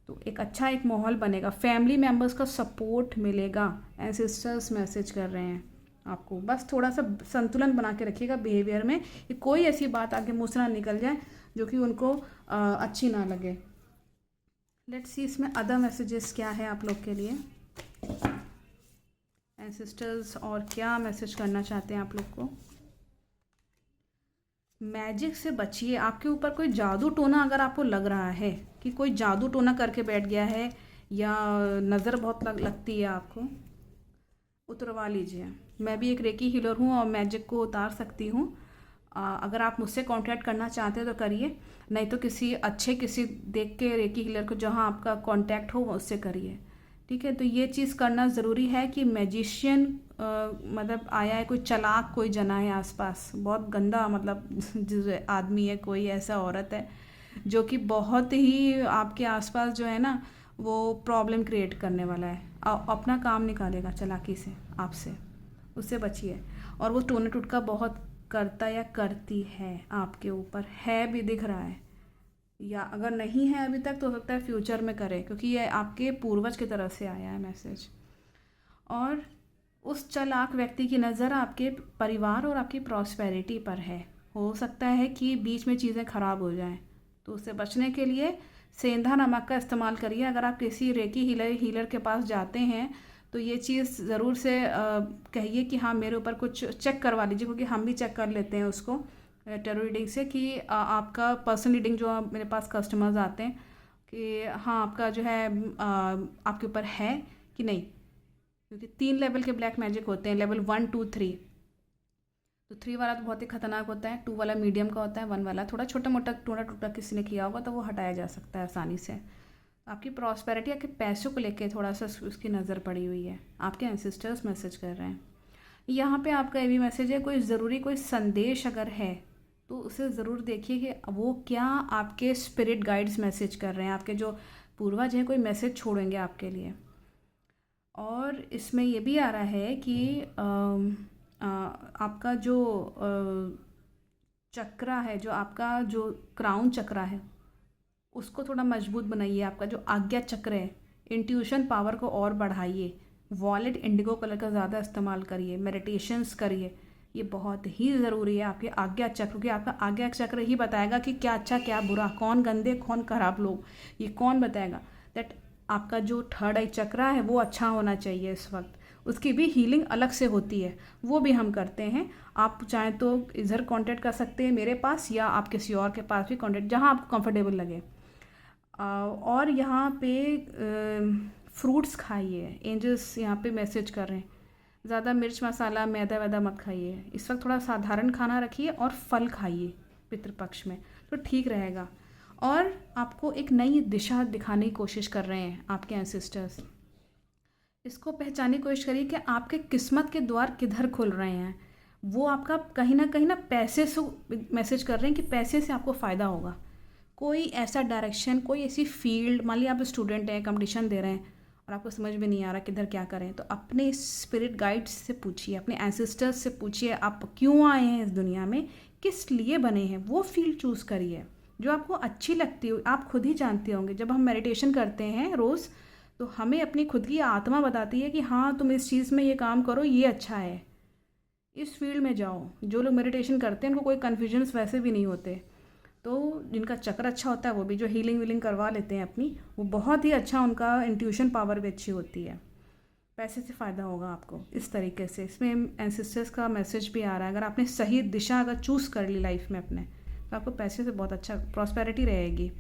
Speaker 1: तो एक अच्छा एक माहौल बनेगा, फैमिली मेम्बर्स का सपोर्ट मिलेगा। एंसेस्टर्स मैसेज कर रहे हैं आपको, बस थोड़ा सा संतुलन बना के रखिएगा बिहेवियर में, कि कोई ऐसी बात आगे मुँह से ना निकल जाए जो कि उनको अच्छी ना लगे। लेट्स सी इसमें अदर मैसेजेस क्या है आप लोग के लिए, एंसेस्टर्स और क्या मैसेज करना चाहते हैं आप लोग को। मैजिक से बचिए, आपके ऊपर कोई जादू टोना अगर आपको लग रहा है कि कोई जादू टोना करके बैठ गया है, या नज़र बहुत लगती है आपको, उतरवा लीजिए। मैं भी एक रेकी हीलर हूँ और मैजिक को उतार सकती हूँ। अगर आप मुझसे कांटेक्ट करना चाहते हैं तो करिए, नहीं तो किसी देख के रेकी हीलर को जहाँ आपका कांटेक्ट हो उससे करिए, ठीक है। तो ये चीज़ करना ज़रूरी है कि मैजिशियन मतलब आया है, कोई चालाक कोई जना है आसपास, बहुत गंदा, मतलब जो आदमी है, कोई ऐसा औरत है जो कि बहुत ही आपके आसपास जो है ना वो प्रॉब्लम क्रिएट करने वाला है, अपना काम निकालेगा चालाकी से आपसे, उससे बचिए। और वो टोना टुटका बहुत करता या करती है आपके ऊपर, है भी दिख रहा है, या अगर नहीं है अभी तक तो हो सकता है फ्यूचर में करे, क्योंकि ये आपके पूर्वज की तरफ से आया है मैसेज। और उस चालाक व्यक्ति की नज़र आपके परिवार और आपकी प्रॉस्पेरिटी पर है, हो सकता है कि बीच में चीज़ें ख़राब हो जाएं, तो उससे बचने के लिए सेंधा नमक का इस्तेमाल करिए। अगर आप किसी रेकी हीलर के पास जाते हैं तो ये चीज़ ज़रूर से कहिए कि हाँ मेरे ऊपर कुछ चेक करवा लीजिए, क्योंकि हम भी चेक कर लेते हैं उसको टैरो रीडिंग से कि आपका पर्सनल रीडिंग जो मेरे पास कस्टमर्स आते हैं कि हाँ आपका जो है आपके ऊपर है कि नहीं, क्योंकि 3 लेवल के ब्लैक मैजिक होते हैं, लेवल 1 2 3। तो 3 वाला तो बहुत ही खतरनाक होता है, 2 वाला मीडियम का होता है, 1 वाला थोड़ा छोटा मोटा टूटा टूटा किसी ने किया होगा तो वो हटाया जा सकता है आसानी से। आपकी प्रॉस्पेरिटी, आपके पैसों को लेके थोड़ा सा उसकी नज़र पड़ी हुई है, आपके एंसेस्टर्स मैसेज कर रहे हैं। यहाँ पे आपका ये भी मैसेज है, कोई ज़रूरी कोई संदेश अगर है तो उसे ज़रूर देखिए कि वो क्या आपके स्पिरिट गाइड्स मैसेज कर रहे हैं, आपके जो पूर्वज हैं कोई मैसेज छोड़ेंगे आपके लिए। और इसमें ये भी आ रहा है कि आपका जो चक्रा है, जो आपका जो क्राउन चक्रा है उसको थोड़ा मजबूत बनाइए। आपका जो आज्ञा चक्र है, इंट्यूशन पावर को और बढ़ाइए। वॉलेट इंडिगो कलर का ज़्यादा इस्तेमाल करिए, मेडिटेशंस करिए, ये बहुत ही ज़रूरी है आपके आज्ञा चक्र, क्योंकि आपका आज्ञा चक्र ही बताएगा कि क्या अच्छा क्या बुरा, कौन गंदे कौन खराब लोग, ये कौन बताएगा। दैट आपका जो थर्ड आई चक्र है वो अच्छा होना चाहिए इस वक्त, उसकी भी हीलिंग अलग से होती है, वो भी हम करते हैं। आप चाहें तो इधर कांटेक्ट कर सकते हैं मेरे पास, या आप किसी और के पास भी कांटेक्ट, जहाँ आपको कंफर्टेबल लगे। और यहाँ पे फ्रूट्स खाइए, एंजल्स यहाँ पे मैसेज कर रहे हैं। ज़्यादा मिर्च मसाला मैदा वैदा मत खाइए, इस वक्त थोड़ा साधारण खाना रखिए और फल खाइए पितृपक्ष में, तो ठीक रहेगा। और आपको एक नई दिशा दिखाने की कोशिश कर रहे हैं आपके एंसेस्टर्स। इसको पहचानने की कोशिश करिए कि आपके किस्मत के द्वार किधर खुल रहे हैं। वो आपका कहीं ना पैसे से मैसेज कर रहे हैं कि पैसे से आपको फ़ायदा होगा। कोई ऐसा डायरेक्शन, कोई ऐसी फील्ड, मान लिया आप स्टूडेंट हैं, कंपटीशन दे रहे हैं और आपको समझ में नहीं आ रहा किधर क्या करें, तो अपने स्पिरिट गाइड्स से पूछिए, अपने एंसेस्टर्स से पूछिए आप क्यों आए हैं इस दुनिया में, किस लिए बने हैं। वो फील्ड चूज़ करिए जो आपको अच्छी लगती हो। आप खुद ही जानते होंगे, जब हम मेडिटेशन करते हैं रोज़ तो हमें अपनी खुद की आत्मा बताती है कि हाँ तुम इस चीज़ में ये काम करो, ये अच्छा है, इस फील्ड में जाओ। जो लोग मेडिटेशन करते हैं उनको कोई कन्फ्यूजन्स वैसे भी नहीं होते। तो जिनका चक्र अच्छा होता है वो भी जो हीलिंग वीलिंग करवा लेते हैं अपनी, वो बहुत ही अच्छा, उनका इंट्यूशन पावर भी अच्छी होती है। पैसे से फ़ायदा होगा आपको इस तरीके से। इसमें एंसेस्टर्स का मैसेज भी आ रहा है, अगर आपने सही दिशा अगर चूज़ कर ली लाइफ में अपने, तो आपको पैसे से बहुत अच्छा प्रॉस्पेरिटी रहेगी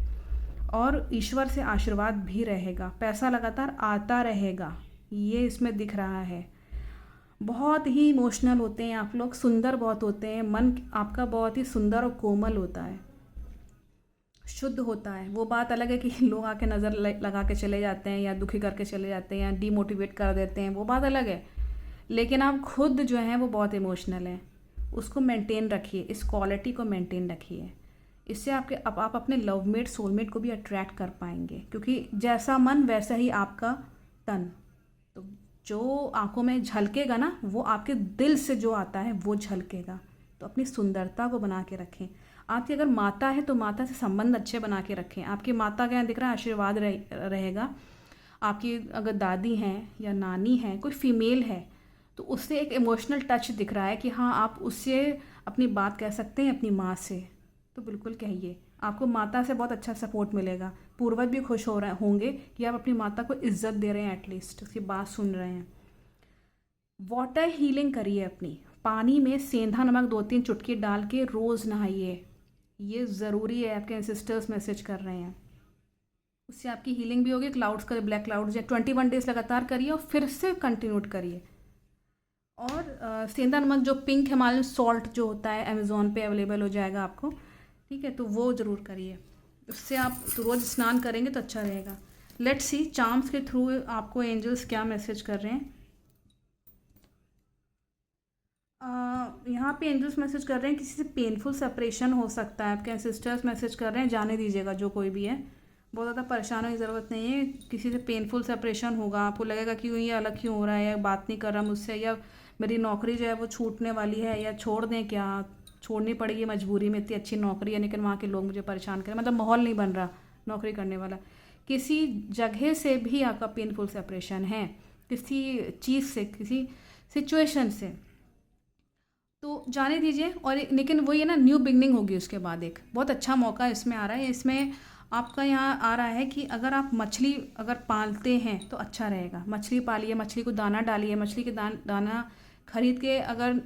Speaker 1: और ईश्वर से आशीर्वाद भी रहेगा। पैसा लगातार आता रहेगा, ये इसमें दिख रहा है। बहुत ही इमोशनल होते हैं आप लोग, सुंदर बहुत होते हैं, मन आपका बहुत ही सुंदर और कोमल होता है, शुद्ध होता है। वो बात अलग है कि लोग आके नज़र लगा के चले जाते हैं या दुखी करके चले जाते हैं या डीमोटिवेट कर देते हैं, वो बात अलग है। लेकिन आप खुद जो हैं वो बहुत इमोशनल हैं, उसको मेंटेन रखिए, इस क्वालिटी को मेंटेन रखिए। इससे आप अपने लवमेट सोलमेट को भी अट्रैक्ट कर पाएंगे, क्योंकि जैसा मन वैसा ही आपका तन। तो जो आंखों में झलकेगा ना, वो आपके दिल से जो आता है वो झलकेगा। तो अपनी सुंदरता को बना के रखें। आपकी अगर माता है तो माता से संबंध अच्छे बना के रखें। आपकी माता का यहाँ दिख रहा है आशीर्वाद रहेगा। आपकी अगर दादी हैं या नानी है, कोई फीमेल है, तो उससे एक इमोशनल टच दिख रहा है कि हाँ आप उससे अपनी बात कह सकते हैं, अपनी माँ से, तो बिल्कुल कहिए। आपको माता से बहुत अच्छा सपोर्ट मिलेगा। पूर्वज भी खुश हो रहे होंगे कि आप अपनी माता को इज्जत दे रहे हैं, एटलीस्ट उसकी बात सुन रहे हैं। वाटर हीलिंग करिए अपनी, पानी में सेंधा नमक 2-3 चुटकी डाल के रोज़ नहाइए, ये ज़रूरी है। आपके एंसेस्टर्स मैसेज कर रहे हैं, उससे आपकी हीलिंग भी होगी। क्लाउड्स का ब्लैक क्लाउड्स या 21 डेज लगातार करिए और फिर से कंटिन्यू करिए। और सेंधा नमक जो पिंक हिमालयन सॉल्ट जो होता है, अमेज़ॉन पे अवेलेबल हो जाएगा आपको, ठीक है, तो वो ज़रूर करिए। उससे आप तो रोज़ स्नान करेंगे तो अच्छा रहेगा। लेट्स सी चार्म्स के थ्रू आपको एंजल्स क्या मैसेज कर रहे हैं। यहाँ पे एंजल्स मैसेज कर रहे हैं किसी से पेनफुल सेपरेशन हो सकता है। आपके सिस्टर्स मैसेज कर रहे हैं जाने दीजिएगा, जो कोई भी है, बहुत ज़्यादा परेशान होने की ज़रूरत नहीं है। किसी से पेनफुल सेपरेशन होगा, आपको लगेगा कि ये अलग क्यों हो रहा है, या बात नहीं कर रहा मुझसे, या मेरी नौकरी जो है वो छूटने वाली है, या छोड़ दें, क्या छोड़नी पड़ेगी मजबूरी में, इतनी अच्छी नौकरी है लेकिन वहाँ के लोग मुझे परेशान करें, मतलब माहौल नहीं बन रहा नौकरी करने वाला। किसी जगह से भी आपका पेनफुल सेपरेशन है, किसी चीज़ से, किसी सिचुएशन से, तो जाने दीजिए। और लेकिन वो ये ना न्यू बिगनिंग होगी उसके बाद, एक बहुत अच्छा मौका इसमें आ रहा है। इसमें आपका यहाँ आ रहा है कि अगर आप मछली अगर पालते हैं तो अच्छा रहेगा। मछली पालिए, मछली को दाना डालिए, मछली के दाना खरीद के अगर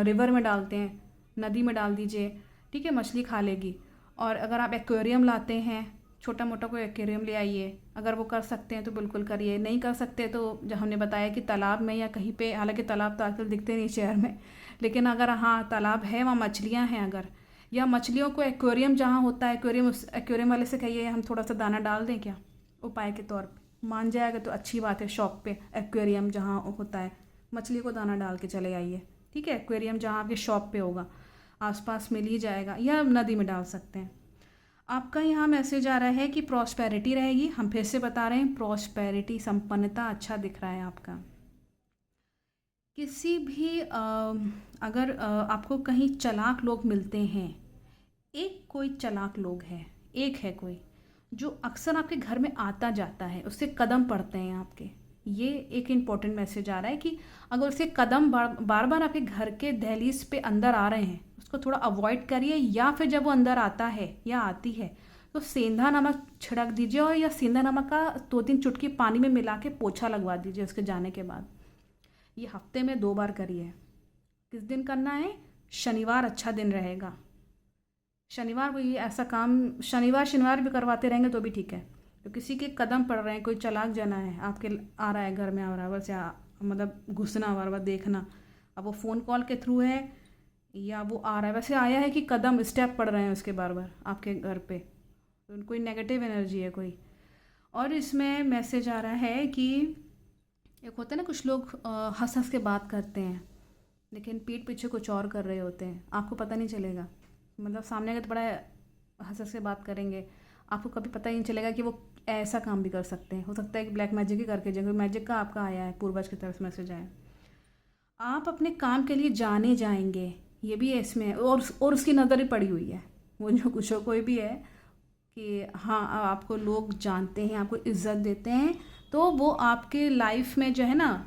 Speaker 1: रिवर में डालते हैं, नदी में डाल दीजिए, ठीक है, मछली खा लेगी। और अगर आप एक्वेरियम लाते हैं, छोटा मोटा कोई एक्वेरियम ले आइए, अगर वो कर सकते हैं तो बिल्कुल करिए। नहीं कर सकते तो जो हमने बताया कि तालाब में या कहीं पे, हालांकि तालाब तो आजकल दिखते नहीं शहर में, लेकिन अगर हाँ तालाब है, वहाँ मछलियाँ हैं अगर, या मछलियों को एक्वेरियम जहाँ होता है, एक्वेरियम, उस एक्वेरियम वाले से कहिए हम थोड़ा सा दाना डाल दें क्या, उपाय के तौर पे मान जाएगा तो अच्छी बात है। शॉप पे एक्वेरियम जहाँ होता है, मछली को दाना डाल के चले आइए, ठीक है। एक्वेरियम जहाँ आपके शॉप पे होगा, आसपास मिल ही जाएगा, या नदी में डाल सकते हैं। आपका यहाँ मैसेज आ रहा है कि प्रॉस्पेरिटी रहेगी। हम फिर से बता रहे हैं, प्रॉस्पेरिटी, संपन्नता अच्छा दिख रहा है आपका। किसी भी अगर आपको कहीं चालाक लोग मिलते हैं, एक कोई चालाक लोग है, एक है कोई जो अक्सर आपके घर में आता जाता है, उससे कदम पड़ते हैं आपके, ये एक इम्पॉर्टेंट मैसेज आ रहा है कि अगर उसके कदम बार बार आपके घर के दहलीज पे अंदर आ रहे हैं, उसको थोड़ा अवॉइड करिए। या फिर जब वो अंदर आता है या आती है तो सेंधा नमक छिड़क दीजिए, और या सेंधा नमक का 2-3 चुटकी पानी में मिला के पोछा लगवा दीजिए उसके जाने के बाद। ये हफ्ते में 2 बार करिए। किस दिन करना है? शनिवार अच्छा दिन रहेगा। शनिवार को ये ऐसा काम शनिवार भी करवाते रहेंगे तो भी ठीक है। तो किसी के कदम पड़ रहे हैं, कोई चालाक जना है आपके, आ रहा है घर में, आ रहा है बस, या मतलब घुसना, बार बार देखना, अब वो फ़ोन कॉल के थ्रू है या वो आ रहा है, वैसे आया है कि कदम स्टेप पड़ रहे हैं उसके बार बार आपके घर पे, तो कोई नेगेटिव एनर्जी है कोई। और इसमें मैसेज आ रहा है कि एक होता है ना, कुछ लोग हंस हंस के बात करते हैं लेकिन पीठ पीछे कुछ और कर रहे होते हैं, आपको पता नहीं चलेगा। मतलब सामने का तो बड़ा हंस हंस के बात करेंगे, आपको कभी पता ही नहीं चलेगा कि वो ऐसा काम भी कर सकते हैं। हो सकता है कि ब्लैक मैजिक ही करके जाए, मैजिक का आपका आया है, पूर्वज की तरफ से मैसेज आया। आप अपने काम के लिए जाने जाएंगे, ये भी है इसमें, और उसकी नज़र ही पड़ी हुई है, वो जो कुछ हो कोई भी है कि हाँ आपको लोग जानते हैं, आपको इज्जत देते हैं, तो वो आपके लाइफ में जो है ना,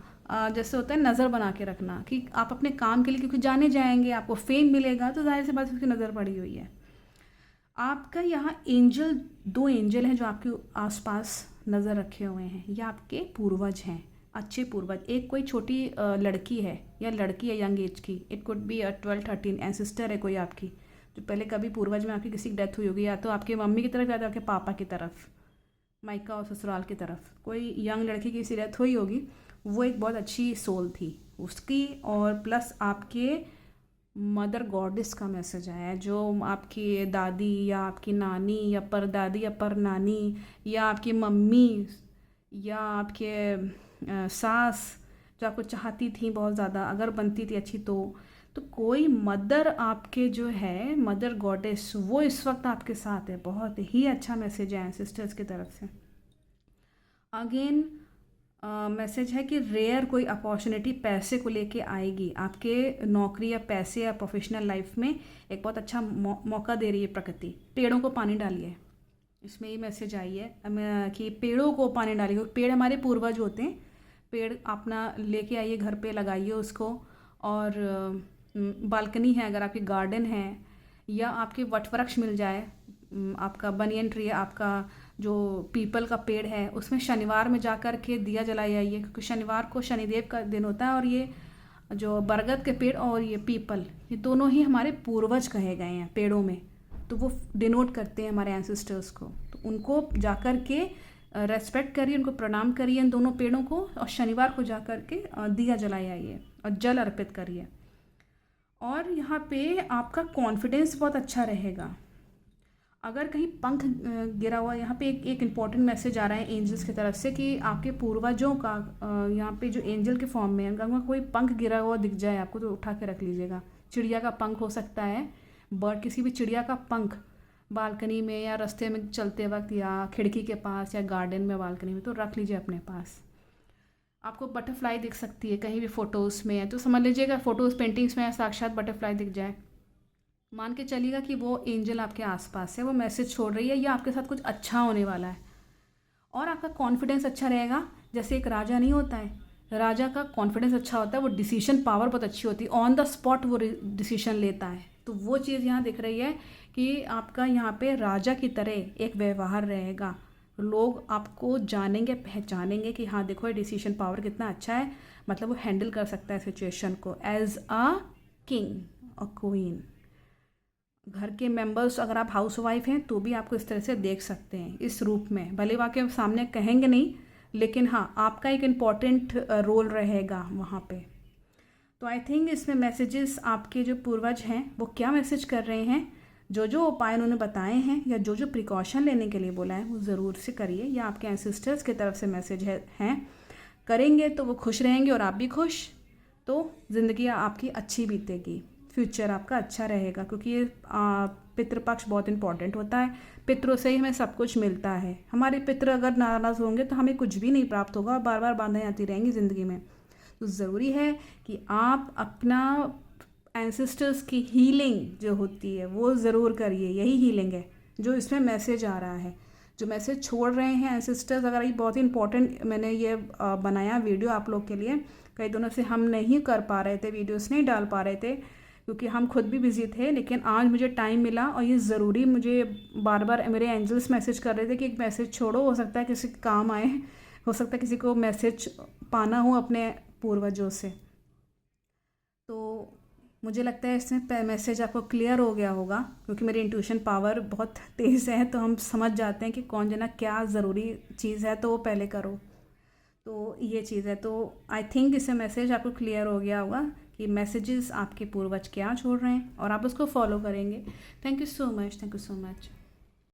Speaker 1: जैसे होता है नज़र बना के रखना कि आप अपने काम के लिए, क्योंकि जाने जाएंगे, आपको फेम मिलेगा, तो जाहिर सी बात उसकी नज़र पड़ी हुई है। आपका यहाँ एंजल, 2 एंजल हैं जो आपके आसपास नज़र रखे हुए हैं, ये आपके पूर्वज हैं, अच्छे पूर्वज। एक कोई छोटी लड़की है या लड़की है यंग एज की, इट कुड बी 12-13 एंसिस्टर है कोई आपकी, जो पहले कभी पूर्वज में आपकी किसी की डेथ हुई होगी, या तो आपके मम्मी की तरफ या तो आपके पापा की तरफ, मायका और ससुराल की तरफ कोई यंग लड़की की किसी डेथ हुई होगी। वो एक बहुत अच्छी सोल थी उसकी, और प्लस आपके मदर गॉडेस का मैसेज आया है, जो आपकी दादी या आपकी नानी या परदादी या परनानी या आपकी मम्मी या आपके सास, जो आपको चाहती थी बहुत ज़्यादा, अगर बनती थी अच्छी तो कोई मदर आपके जो है, मदर गॉडेस, वो इस वक्त आपके साथ है। बहुत ही अच्छा मैसेज है सिस्टर्स की तरफ से। अगेन मैसेज है कि रेयर कोई अपॉर्चुनिटी पैसे को लेके आएगी आपके नौकरी या पैसे या प्रोफेशनल लाइफ में, एक बहुत अच्छा मौका दे रही है प्रकृति। पेड़ों को पानी डालिए, इसमें ये मैसेज आई है कि पेड़ों को पानी डालिए, पेड़ हमारे पूर्वज होते हैं। पेड़ अपना लेके आइए, घर पे लगाइए उसको। और बालकनी है, अगर आपकी गार्डन है, या आपके वटवृक्ष मिल जाए, आपका बनियन ट्री है, आपका जो पीपल का पेड़ है, उसमें शनिवार में जा कर के दिया जलाई आइए, क्योंकि शनिवार को शनिदेव का दिन होता है। और ये जो बरगद के पेड़ और ये पीपल, ये दोनों ही हमारे पूर्वज कहे गए हैं पेड़ों में, तो वो डिनोट करते हैं हमारे एंसेस्टर्स को। तो उनको जा कर के रेस्पेक्ट करिए, उनको प्रणाम करिए इन दोनों पेड़ों को, और शनिवार को जा कर के दिया जलाई आइए और जल अर्पित करिए। और यहाँ पे आपका कॉन्फिडेंस बहुत अच्छा रहेगा। अगर कहीं पंख गिरा हुआ, यहाँ पे एक इम्पॉर्टेंट मैसेज आ रहा है एंजल्स की तरफ से कि आपके पूर्वजों का यहाँ पे जो एंजल के फॉर्म में है, अगर कोई पंख गिरा हुआ दिख जाए आपको तो उठा के रख लीजिएगा। चिड़िया का पंख हो सकता है, बर्ड, किसी भी चिड़िया का पंख, बालकनी में या रास्ते में चलते वक्त या खिड़की के पास या गार्डन में बालकनी में, तो रख लीजिए अपने पास। आपको बटरफ्लाई दिख सकती है कहीं भी फ़ोटोज़ में है, तो समझ लीजिएगा फ़ोटोज़ पेंटिंग्स में साक्षात बटरफ्लाई दिख जाए, मान के चलिएगा कि वो एंजल आपके आसपास है, वो मैसेज छोड़ रही है या आपके साथ कुछ अच्छा होने वाला है। और आपका कॉन्फिडेंस अच्छा रहेगा। जैसे एक राजा नहीं होता है, राजा का कॉन्फिडेंस अच्छा होता है, वो डिसीजन पावर बहुत अच्छी होती है, ऑन द स्पॉट वो डिसीजन लेता है। तो वो चीज़ यहाँ दिख रही है कि आपका यहाँ पे राजा की तरह एक व्यवहार रहेगा। लोग आपको जानेंगे, पहचानेंगे कि हाँ देखो ये डिसीजन पावर कितना अच्छा है, मतलब वो हैंडल कर सकता है सिचुएशन को एज अ किंग और क्वीन। घर के मेंबर्स, अगर आप हाउस वाइफ हैं तो भी आपको इस तरह से देख सकते हैं इस रूप में। भले वो आपके सामने कहेंगे नहीं, लेकिन हाँ आपका एक इम्पॉर्टेंट रोल रहेगा वहाँ पे। तो आई थिंक इसमें मैसेजेस आपके जो पूर्वज हैं वो क्या मैसेज कर रहे हैं, जो उपाय उन्होंने बताए हैं या जो प्रिकॉशन लेने के लिए बोला है वो ज़रूर से करिए। या आपके एंसेस्टर्स की तरफ से मैसेज हैं, करेंगे तो वो खुश रहेंगे और आप भी खुश, तो ज़िंदगी आपकी अच्छी बीतेगी, फ्यूचर आपका अच्छा रहेगा। क्योंकि ये पितृपक्ष बहुत इंपॉर्टेंट होता है, पितरों से ही हमें सब कुछ मिलता है। हमारे पितर अगर नाराज़ होंगे तो हमें कुछ भी नहीं प्राप्त होगा और बार बार बाधाएं आती रहेंगी ज़िंदगी में। तो ज़रूरी है कि आप अपना एंसेस्टर्स की हीलिंग जो होती है वो ज़रूर करिए। यही हीलिंग है जो इसमें मैसेज आ रहा है, जो मैसेज छोड़ रहे हैं एंसेस्टर्स। अगर ये बहुत ही इंपॉर्टेंट, मैंने ये बनाया वीडियो आप लोग के लिए, कई दिनों से हम नहीं कर पा रहे थे, वीडियोस नहीं डाल पा रहे थे क्योंकि हम खुद भी बिजी थे, लेकिन आज मुझे टाइम मिला और ये ज़रूरी, मुझे बार बार मेरे एंजल्स मैसेज कर रहे थे कि एक मैसेज छोड़ो, हो सकता है किसी के काम आए, हो सकता है किसी को मैसेज पाना हो अपने पूर्वजों से। तो मुझे लगता है इसमें मैसेज आपको क्लियर हो गया होगा, क्योंकि मेरी इंट्यूशन पावर बहुत तेज़ है, तो हम समझ जाते हैं कि कौन जना क्या ज़रूरी चीज़ है तो वो पहले करो। तो ये चीज़ है, तो आई थिंक इससे मैसेज आपको क्लियर हो गया होगा कि मैसेजेस आपके पूर्वज क्या छोड़ रहे हैं और आप उसको फॉलो करेंगे। Thank you so much, thank you so much.